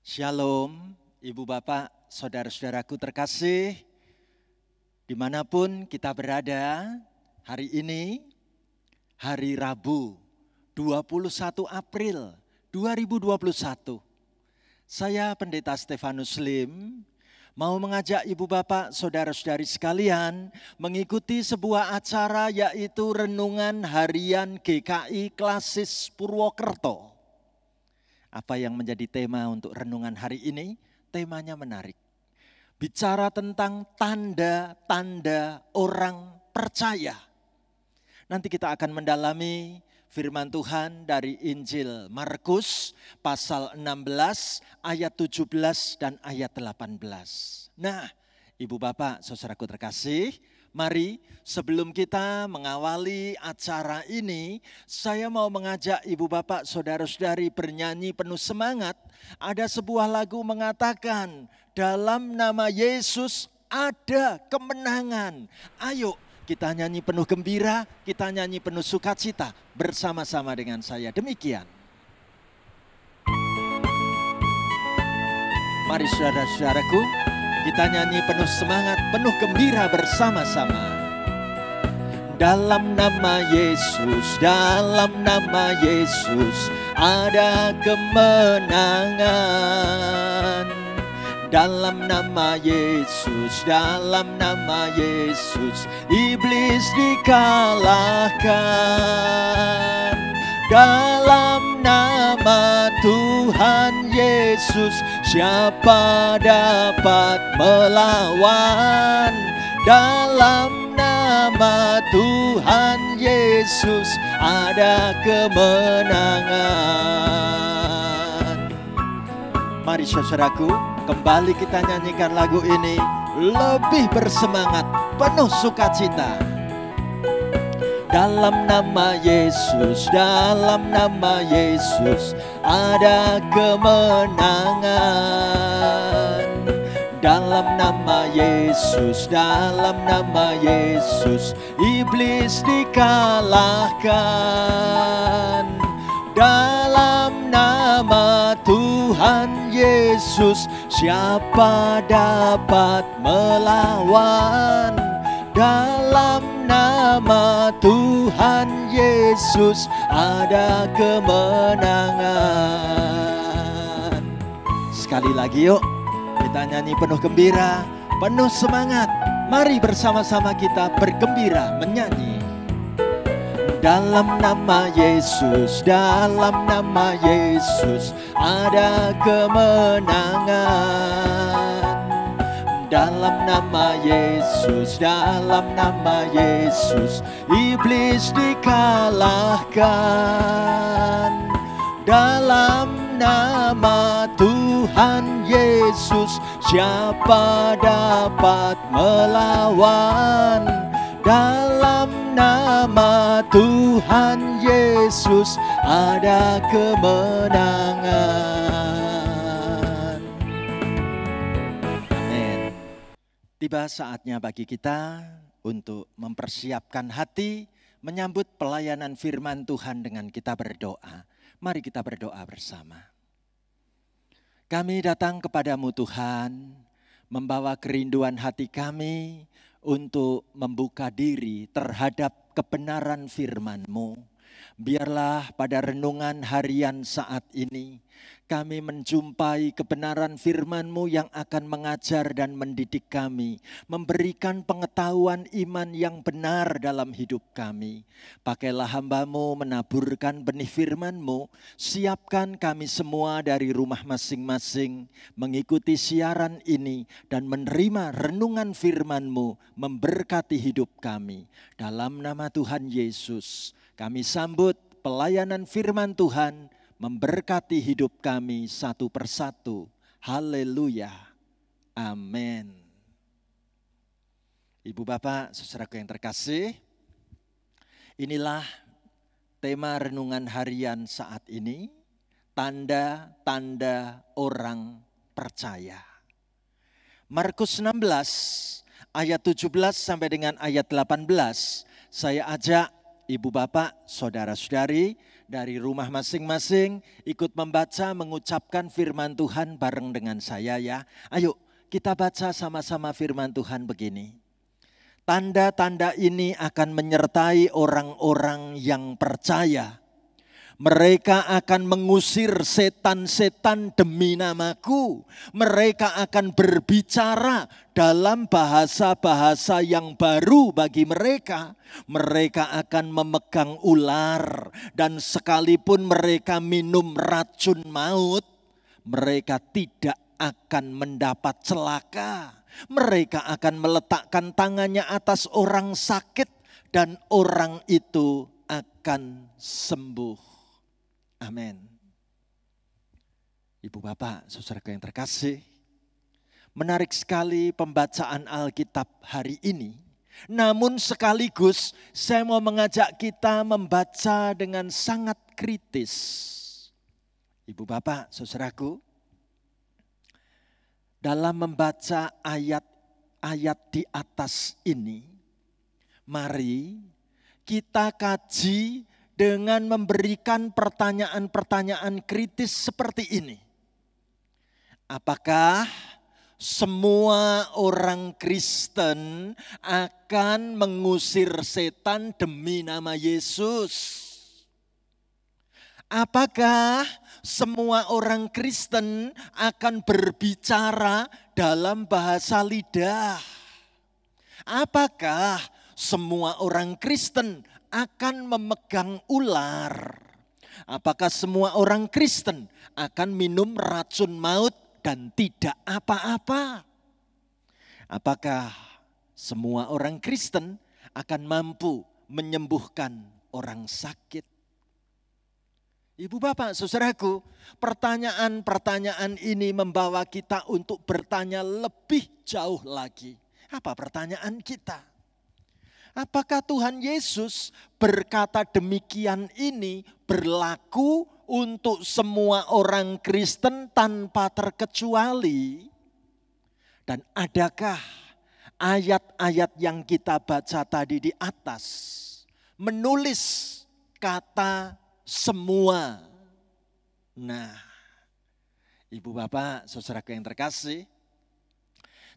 Shalom, Ibu Bapak, Saudara-saudaraku terkasih, dimanapun kita berada, hari ini, hari Rabu, 21 April 2021. Saya Pendeta Stefanus Lim, mau mengajak Ibu Bapak, Saudara-saudari sekalian, mengikuti sebuah acara yaitu Renungan Harian GKI Klasis Purwokerto. Apa yang menjadi tema untuk renungan hari ini? Temanya menarik. Bicara tentang tanda-tanda orang percaya. Nanti kita akan mendalami firman Tuhan dari Injil Markus pasal 16 ayat 17 dan ayat 18. Nah, Ibu Bapak, saudaraku terkasih, mari sebelum kita mengawali acara ini, saya mau mengajak Ibu Bapak, Saudara-saudari bernyanyi penuh semangat. Ada sebuah lagu mengatakan, dalam nama Yesus ada kemenangan. Ayo kita nyanyi penuh gembira, kita nyanyi penuh sukacita bersama-sama dengan saya. Demikian. Mari saudara-saudaraku, kita nyanyi penuh semangat, penuh gembira bersama-sama. Dalam nama Yesus, dalam nama Yesus ada kemenangan. Dalam nama Yesus, dalam nama Yesus iblis dikalahkan. Dalam nama Tuhan Yesus siapa dapat melawan? Dalam nama Tuhan Yesus ada kemenangan. Mari saudaraku, kembali kita nyanyikan lagu ini lebih bersemangat, penuh sukacita. Dalam nama Yesus, dalam nama Yesus ada kemenangan. Dalam nama Yesus, dalam nama Yesus iblis dikalahkan. Dalam nama Tuhan Yesus siapa dapat melawan? Dalam nama Tuhan Yesus ada kemenangan. Sekali lagi yuk, kita nyanyi penuh gembira, penuh semangat. Mari bersama-sama kita bergembira menyanyi. Dalam nama Yesus, dalam nama Yesus ada kemenangan. Dalam nama Yesus, dalam nama Yesus iblis dikalahkan. Dalam nama Tuhan Yesus siapa dapat melawan? Dalam nama Tuhan Yesus ada kemenangan. Amin. Tiba saatnya bagi kita untuk mempersiapkan hati menyambut pelayanan firman Tuhan dengan kita berdoa. Mari kita berdoa bersama. Kami datang kepadamu Tuhan, membawa kerinduan hati kami untuk membuka diri terhadap kebenaran firman-Mu. Biarlah pada renungan harian saat ini kami menjumpai kebenaran firman-Mu yang akan mengajar dan mendidik kami, memberikan pengetahuan iman yang benar dalam hidup kami. Pakailah hamba-Mu menaburkan benih firman-Mu, siapkan kami semua dari rumah masing-masing, mengikuti siaran ini dan menerima renungan firman-Mu, memberkati hidup kami. Dalam nama Tuhan Yesus, kami sambut pelayanan firman Tuhan, memberkati hidup kami satu persatu. Haleluya. Amin. Ibu Bapak, saudaraku yang terkasih, inilah tema renungan harian saat ini, tanda-tanda orang percaya. Markus 16 ayat 17 sampai dengan ayat 18, saya ajak Ibu Bapak, Saudara-saudari dari rumah masing-masing ikut membaca, mengucapkan firman Tuhan bareng dengan saya ya. Ayo kita baca sama-sama firman Tuhan begini. Tanda-tanda ini akan menyertai orang-orang yang percaya. Mereka akan mengusir setan-setan demi namaku. Mereka akan berbicara dalam bahasa-bahasa yang baru bagi mereka. Mereka akan memegang ular dan sekalipun mereka minum racun maut, mereka tidak akan mendapat celaka. Mereka akan meletakkan tangannya atas orang sakit dan orang itu akan sembuh. Amin. Ibu bapak, saudaraku yang terkasih, menarik sekali pembacaan Alkitab hari ini. Namun sekaligus saya mau mengajak kita membaca dengan sangat kritis. Ibu bapak, saudaraku, dalam membaca ayat-ayat di atas ini, mari kita kaji dengan memberikan pertanyaan-pertanyaan kritis seperti ini. Apakah semua orang Kristen akan mengusir setan demi nama Yesus? Apakah semua orang Kristen akan berbicara dalam bahasa lidah? Apakah semua orang Kristen akan memegang ular? Apakah semua orang Kristen akan minum racun maut dan tidak apa-apa? Apakah semua orang Kristen akan mampu menyembuhkan orang sakit? Ibu bapak, saudaraku, pertanyaan-pertanyaan ini membawa kita untuk bertanya lebih jauh lagi. Apa pertanyaan kita? Apakah Tuhan Yesus berkata demikian ini berlaku untuk semua orang Kristen tanpa terkecuali? Dan adakah ayat-ayat yang kita baca tadi di atas menulis kata semua? Nah, ibu bapak, saudaraku yang terkasih,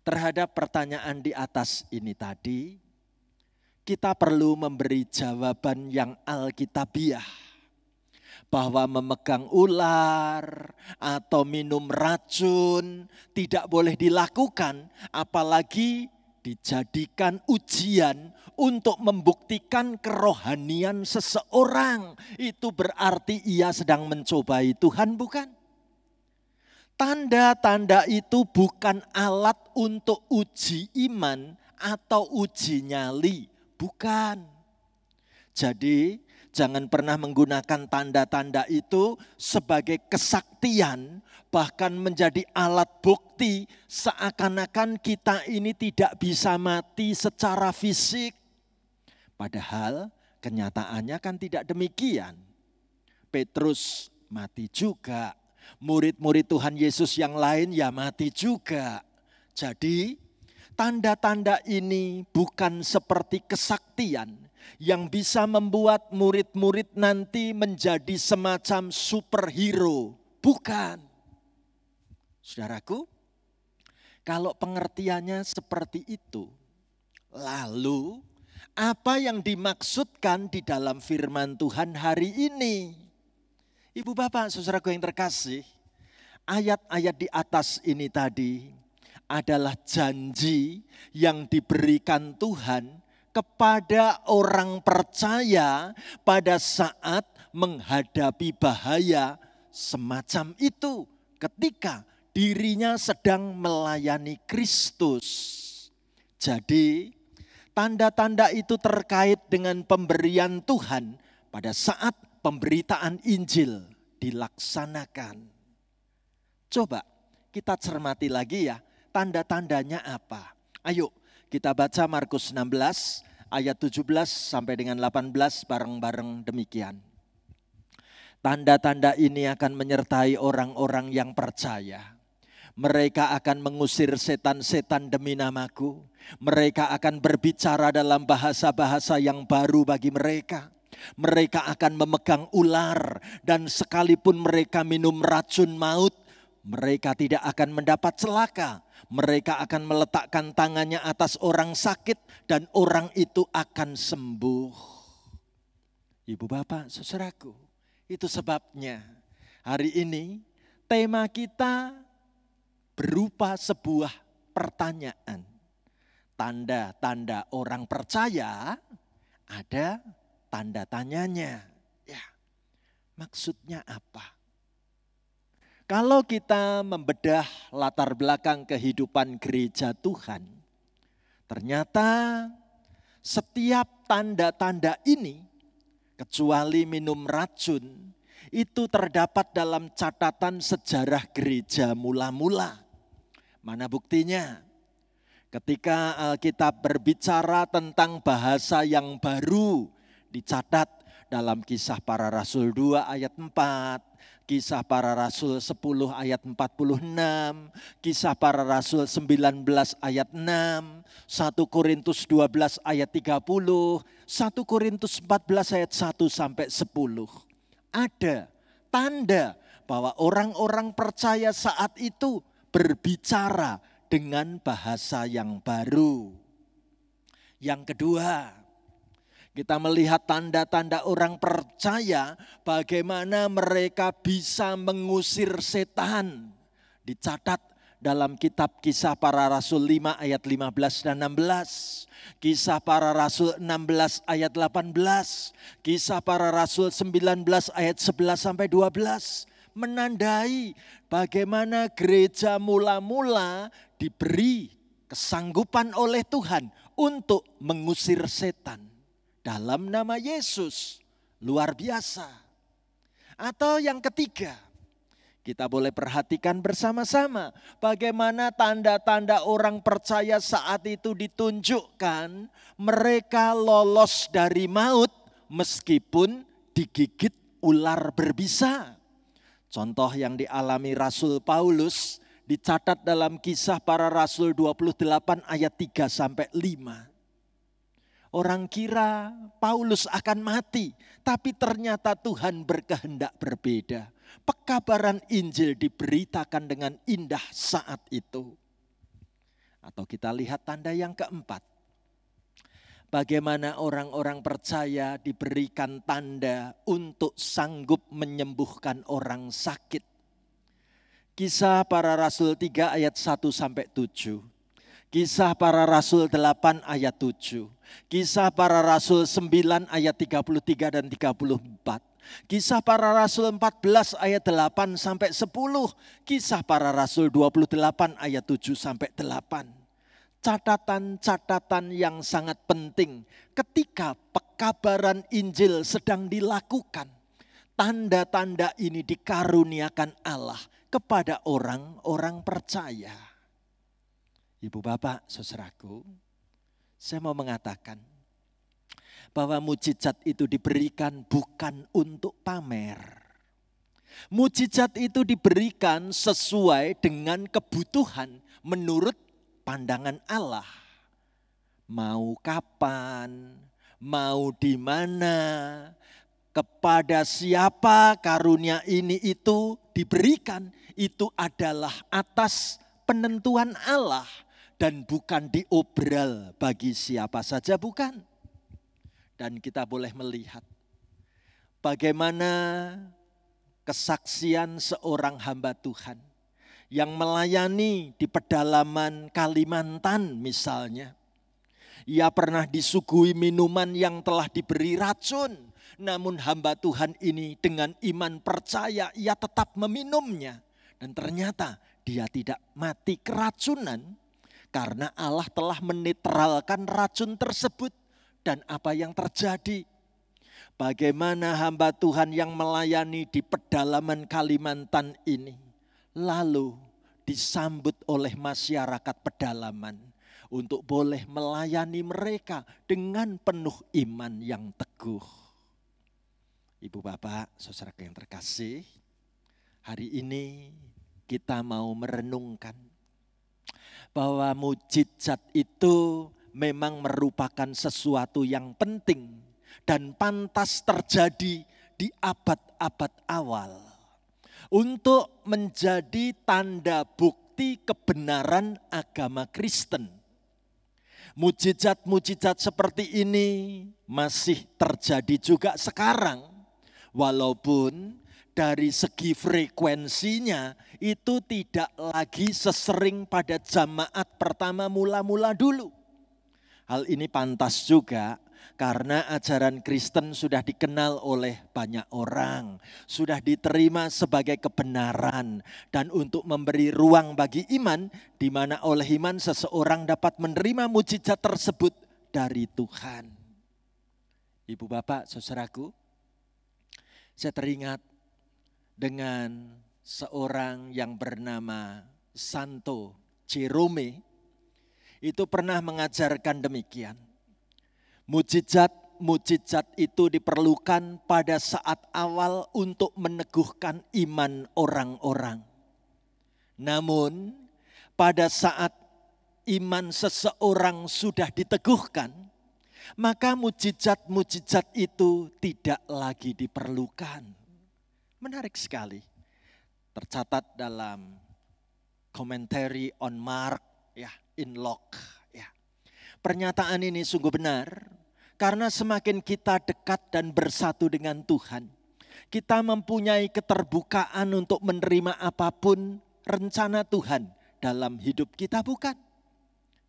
terhadap pertanyaan di atas ini tadi, kita perlu memberi jawaban yang alkitabiah. Bahwa memegang ular atau minum racun tidak boleh dilakukan, apalagi dijadikan ujian untuk membuktikan kerohanian seseorang. Itu berarti ia sedang mencobai Tuhan, bukan? Tanda-tanda itu bukan alat untuk uji iman atau uji nyali. Bukan. Jadi jangan pernah menggunakan tanda-tanda itu sebagai kesaktian, bahkan menjadi alat bukti seakan-akan kita ini tidak bisa mati secara fisik. Padahal kenyataannya kan tidak demikian. Petrus mati juga, murid-murid Tuhan Yesus yang lain ya mati juga. Jadi tanda-tanda ini bukan seperti kesaktian yang bisa membuat murid-murid nanti menjadi semacam superhero. Bukan. Saudaraku, kalau pengertiannya seperti itu, lalu apa yang dimaksudkan di dalam firman Tuhan hari ini? Ibu bapak, saudaraku yang terkasih, ayat-ayat di atas ini tadi adalah janji yang diberikan Tuhan kepada orang percaya pada saat menghadapi bahaya semacam itu ketika dirinya sedang melayani Kristus. Jadi tanda-tanda itu terkait dengan pemberian Tuhan pada saat pemberitaan Injil dilaksanakan. Coba kita cermati lagi ya. Tanda-tandanya apa? Ayo kita baca Markus 16 ayat 17 sampai dengan 18 bareng-bareng demikian. Tanda-tanda ini akan menyertai orang-orang yang percaya. Mereka akan mengusir setan-setan demi namaku. Mereka akan berbicara dalam bahasa-bahasa yang baru bagi mereka. Mereka akan memegang ular dan sekalipun mereka minum racun maut, mereka tidak akan mendapat celaka. Mereka akan meletakkan tangannya atas orang sakit dan orang itu akan sembuh. Ibu bapak, saudaraku, itu sebabnya hari ini tema kita berupa sebuah pertanyaan. Tanda-tanda orang percaya ada tanda tanyanya. Ya, maksudnya apa? Kalau kita membedah latar belakang kehidupan gereja Tuhan, ternyata setiap tanda-tanda ini, kecuali minum racun, itu terdapat dalam catatan sejarah gereja mula-mula. Mana buktinya? Ketika Alkitab berbicara tentang bahasa yang baru, dicatat dalam Kisah Para Rasul 2 ayat 4, Kisah Para Rasul 10 ayat 46, Kisah Para Rasul 19 ayat 6, 1 Korintus 12 ayat 30, 1 Korintus 14 ayat 1 sampai 10. Ada tanda bahwa orang-orang percaya saat itu berbicara dengan bahasa yang baru. Yang kedua, kita melihat tanda-tanda orang percaya bagaimana mereka bisa mengusir setan. Dicatat dalam kitab Kisah Para Rasul 5 ayat 15 dan 16. Kisah Para Rasul 16 ayat 18. Kisah Para Rasul 19 ayat 11 sampai 12. Menandai bagaimana gereja mula-mula diberi kesanggupan oleh Tuhan untuk mengusir setan. Dalam nama Yesus, luar biasa. Atau yang ketiga, kita boleh perhatikan bersama-sama bagaimana tanda-tanda orang percaya saat itu ditunjukkan mereka lolos dari maut meskipun digigit ular berbisa. Contoh yang dialami Rasul Paulus dicatat dalam Kisah Para Rasul 28 ayat 3 sampai 5. Orang kira Paulus akan mati, tapi ternyata Tuhan berkehendak berbeda. Pekabaran Injil diberitakan dengan indah saat itu. Atau kita lihat tanda yang keempat. Bagaimana orang-orang percaya diberikan tanda untuk sanggup menyembuhkan orang sakit. Kisah Para Rasul 3 ayat 1 sampai 7. Kisah Para Rasul 8 ayat 7. Kisah Para Rasul 9 ayat 33 dan 34. Kisah Para Rasul 14 ayat 8 sampai 10. Kisah Para Rasul 28 ayat 7 sampai 8. Catatan-catatan yang sangat penting ketika pekabaran Injil sedang dilakukan. Tanda-tanda ini dikaruniakan Allah kepada orang-orang percaya. Ibu bapak, saudaraku, saya mau mengatakan bahwa mukjizat itu diberikan bukan untuk pamer. Mukjizat itu diberikan sesuai dengan kebutuhan menurut pandangan Allah. Mau kapan, mau di mana, kepada siapa karunia ini itu diberikan, itu adalah atas penentuan Allah. Dan bukan diobral bagi siapa saja, bukan. Dan kita boleh melihat bagaimana kesaksian seorang hamba Tuhan yang melayani di pedalaman Kalimantan misalnya. Ia pernah disuguhi minuman yang telah diberi racun. Namun hamba Tuhan ini dengan iman percaya ia tetap meminumnya. Dan ternyata dia tidak mati keracunan. Karena Allah telah menetralkan racun tersebut. Dan apa yang terjadi? Bagaimana hamba Tuhan yang melayani di pedalaman Kalimantan ini lalu disambut oleh masyarakat pedalaman untuk boleh melayani mereka dengan penuh iman yang teguh. Ibu bapak, saudara yang terkasih, hari ini kita mau merenungkan bahwa mukjizat itu memang merupakan sesuatu yang penting dan pantas terjadi di abad-abad awal untuk menjadi tanda bukti kebenaran agama Kristen. Mujizat-mujizat seperti ini masih terjadi juga sekarang, walaupun dari segi frekuensinya itu tidak lagi sesering pada jamaat pertama mula-mula dulu. Hal ini pantas juga karena ajaran Kristen sudah dikenal oleh banyak orang, sudah diterima sebagai kebenaran, dan untuk memberi ruang bagi iman, di mana oleh iman seseorang dapat menerima mujizat tersebut dari Tuhan. Ibu bapak, saudaraku, saya teringat dengan seorang yang bernama Santo Jerome, itu pernah mengajarkan demikian. Mujizat itu diperlukan pada saat awal untuk meneguhkan iman orang-orang. Namun pada saat iman seseorang sudah diteguhkan, maka mujizat itu tidak lagi diperlukan. Menarik sekali. Tercatat dalam Commentary on Mark in Locke. Pernyataan ini sungguh benar karena semakin kita dekat dan bersatu dengan Tuhan, kita mempunyai keterbukaan untuk menerima apapun rencana Tuhan dalam hidup kita, bukan?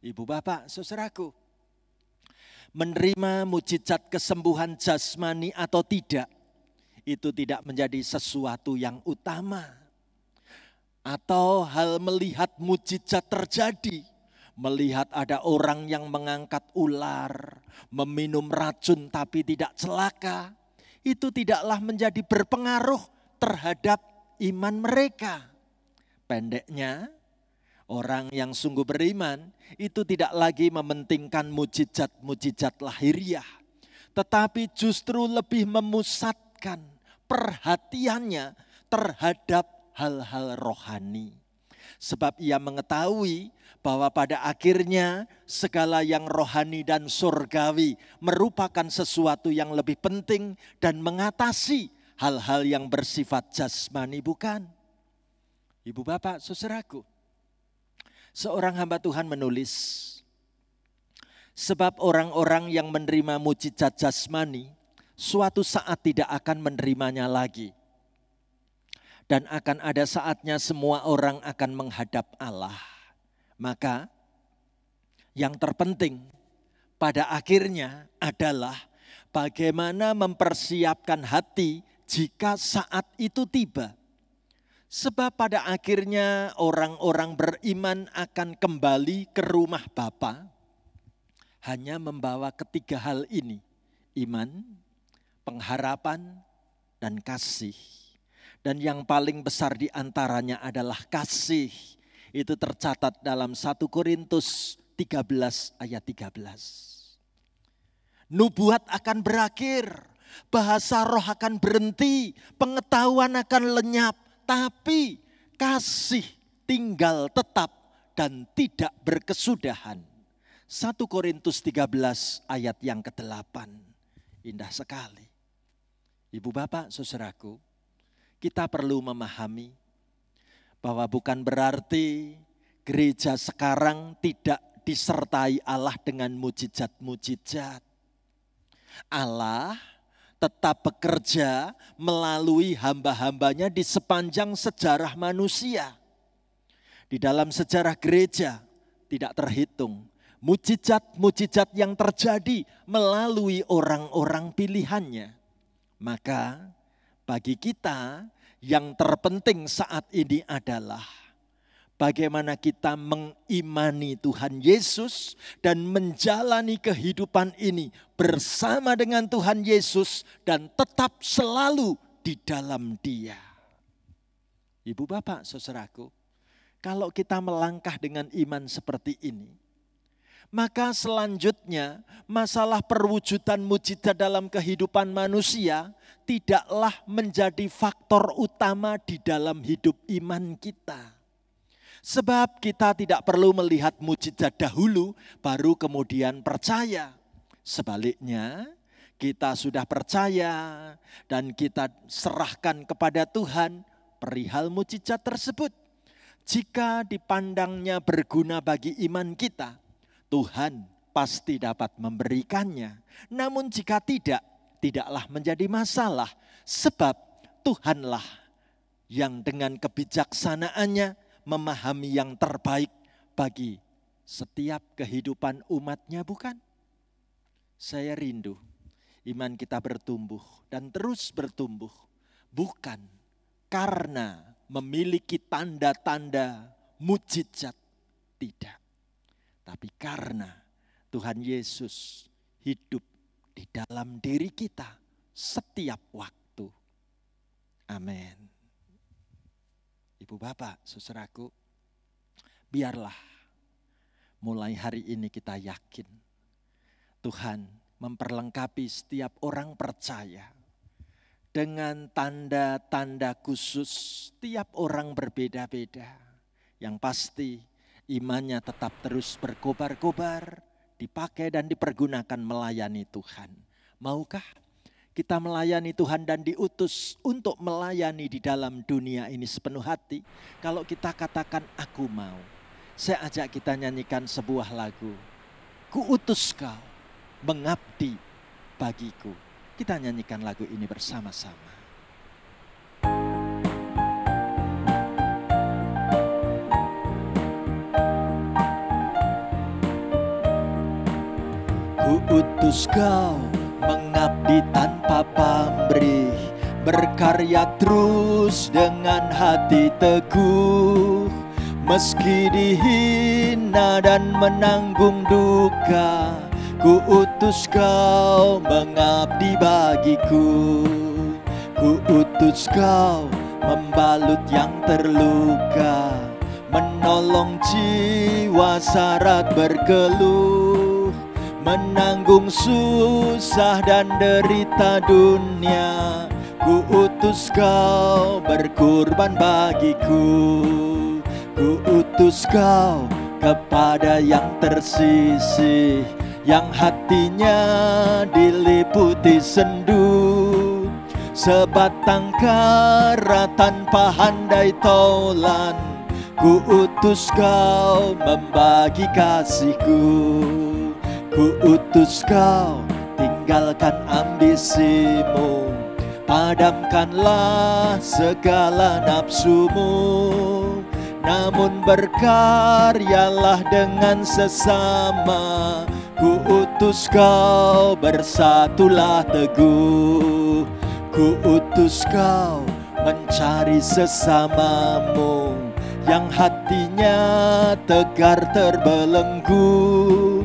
Ibu bapak, saudaraku, menerima mujizat kesembuhan jasmani atau tidak, itu tidak menjadi sesuatu yang utama. Atau hal melihat mujizat terjadi, melihat ada orang yang mengangkat ular, meminum racun tapi tidak celaka, itu tidaklah menjadi berpengaruh terhadap iman mereka. Pendeknya, orang yang sungguh beriman itu tidak lagi mementingkan mujizat-mujizat lahiriah, tetapi justru lebih memusatkan perhatiannya terhadap hal-hal rohani. Sebab ia mengetahui bahwa pada akhirnya segala yang rohani dan surgawi merupakan sesuatu yang lebih penting dan mengatasi hal-hal yang bersifat jasmani, bukan? Ibu bapak, saudaraku, seorang hamba Tuhan menulis, sebab orang-orang yang menerima mujizat jasmani suatu saat tidak akan menerimanya lagi. Dan akan ada saatnya semua orang akan menghadap Allah. Maka yang terpenting pada akhirnya adalah bagaimana mempersiapkan hati jika saat itu tiba. Sebab pada akhirnya orang-orang beriman akan kembali ke rumah Bapa hanya membawa ketiga hal ini: iman, pengharapan, dan kasih. Dan yang paling besar di antaranya adalah kasih. Itu tercatat dalam 1 Korintus 13 ayat 13. Nubuat akan berakhir, bahasa roh akan berhenti, pengetahuan akan lenyap, tapi kasih tinggal tetap dan tidak berkesudahan. 1 Korintus 13 ayat yang ke-8. Indah sekali. Ibu bapak, saudaraku, kita perlu memahami bahwa bukan berarti gereja sekarang tidak disertai Allah dengan mujizat-mujizat. Allah tetap bekerja melalui hamba-hambanya di sepanjang sejarah manusia. Di dalam sejarah gereja tidak terhitung mujizat-mujizat yang terjadi melalui orang-orang pilihannya. Maka bagi kita yang terpenting saat ini adalah bagaimana kita mengimani Tuhan Yesus dan menjalani kehidupan ini bersama dengan Tuhan Yesus dan tetap selalu di dalam Dia. Ibu bapak, saudaraku, kalau kita melangkah dengan iman seperti ini, maka selanjutnya masalah perwujudan mujizat dalam kehidupan manusia tidaklah menjadi faktor utama di dalam hidup iman kita. Sebab kita tidak perlu melihat mujizat dahulu baru kemudian percaya. Sebaliknya, kita sudah percaya dan kita serahkan kepada Tuhan perihal mujizat tersebut. Jika dipandangnya berguna bagi iman kita, Tuhan pasti dapat memberikannya. Namun jika tidak, tidaklah menjadi masalah. Sebab Tuhanlah yang dengan kebijaksanaannya memahami yang terbaik bagi setiap kehidupan umatnya, bukan? Saya rindu iman kita bertumbuh dan terus bertumbuh. Bukan karena memiliki tanda-tanda mujizat, tidak. Tapi karena Tuhan Yesus hidup di dalam diri kita setiap waktu. Amin. Ibu bapak, saudaraku, biarlah mulai hari ini kita yakin Tuhan memperlengkapi setiap orang percaya dengan tanda-tanda khusus. Tiap orang berbeda-beda. Yang pasti imannya tetap terus berkobar-kobar, dipakai dan dipergunakan melayani Tuhan. Maukah kita melayani Tuhan dan diutus untuk melayani di dalam dunia ini sepenuh hati? Kalau kita katakan aku mau, saya ajak kita nyanyikan sebuah lagu. Kuutus kau mengabdi bagiku. Kita nyanyikan lagu ini bersama-sama. Kuutus kau mengabdi tanpa pamrih, berkarya terus dengan hati teguh. Meski dihina dan menanggung duka, kuutus kau mengabdi bagiku. Kuutus kau membalut yang terluka, menolong jiwa syarat berkeluh, menanggung susah dan derita dunia. Kuutus kau berkorban bagiku. Kuutus kau kepada yang tersisih, yang hatinya diliputi sendu. Sebatang kara tanpa handai taulan, kuutus kau membagi kasihku. Kuutus kau tinggalkan ambisimu, padamkanlah segala nafsumu. Namun berkaryalah dengan sesama. Kuutus kau bersatulah teguh. Kuutus kau mencari sesamamu, yang hatinya tegar terbelenggu,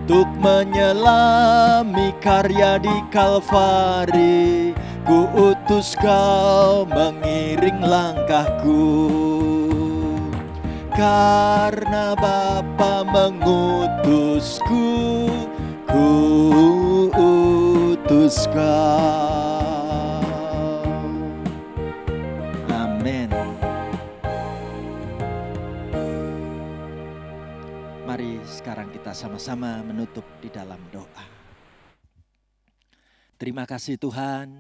untuk menyelami karya di Kalvari. Kuutus kau mengiring langkahku. Karena Bapa mengutusku, kuutus kau. Amin. Mari sekarang kita sama-sama menutup di dalam doa. Terima kasih Tuhan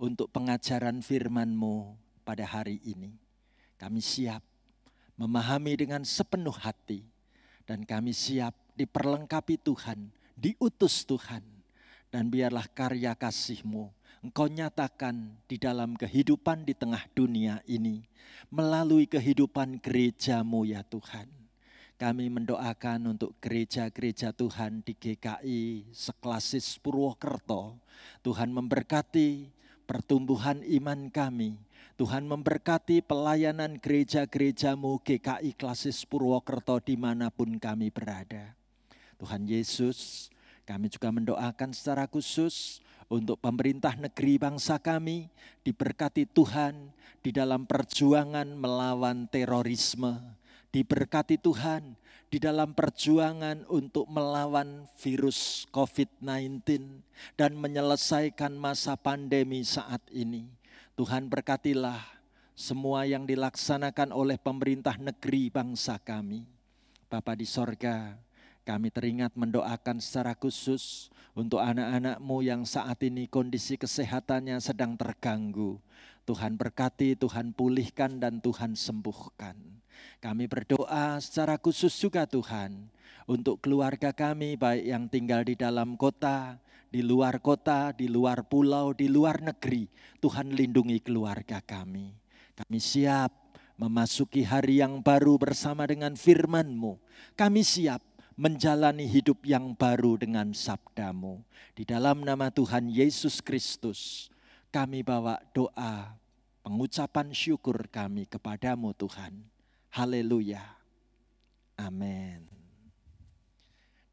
untuk pengajaran firman-Mu pada hari ini. Kami siap memahami dengan sepenuh hati, dan kami siap diperlengkapi Tuhan, diutus Tuhan, dan biarlah karya kasih-Mu Engkau nyatakan di dalam kehidupan di tengah dunia ini, melalui kehidupan gereja-Mu ya Tuhan. Kami mendoakan untuk gereja-gereja Tuhan di GKI Seklasis Purwokerto. Tuhan memberkati pertumbuhan iman kami. Tuhan memberkati pelayanan gereja-gereja-Mu GKI Klasis Purwokerto dimanapun kami berada. Tuhan Yesus, kami juga mendoakan secara khusus untuk pemerintah negeri bangsa kami, diberkati Tuhan di dalam perjuangan melawan terorisme. Diberkati Tuhan di dalam perjuangan untuk melawan virus COVID-19 dan menyelesaikan masa pandemi saat ini. Tuhan berkatilah semua yang dilaksanakan oleh pemerintah negeri bangsa kami. Bapa di sorga, Kami teringat mendoakan secara khusus untuk anak-anak-Mu yang saat ini kondisi kesehatannya sedang terganggu. Tuhan berkati, Tuhan pulihkan dan Tuhan sembuhkan. Kami berdoa secara khusus juga Tuhan untuk keluarga kami baik yang tinggal di dalam kota, di luar pulau, di luar negeri. Tuhan lindungi keluarga kami. Kami siap memasuki hari yang baru bersama dengan firman-Mu. Kami siap menjalani hidup yang baru dengan sabda-Mu. Di dalam nama Tuhan Yesus Kristus, kami bawa doa, pengucapan syukur kami kepadamu Tuhan. Haleluya. Amin.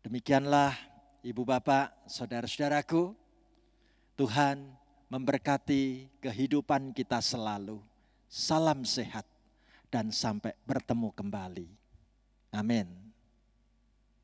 Demikianlah Ibu Bapak, saudara-saudaraku, Tuhan memberkati kehidupan kita selalu. Salam sehat dan sampai bertemu kembali. Amin.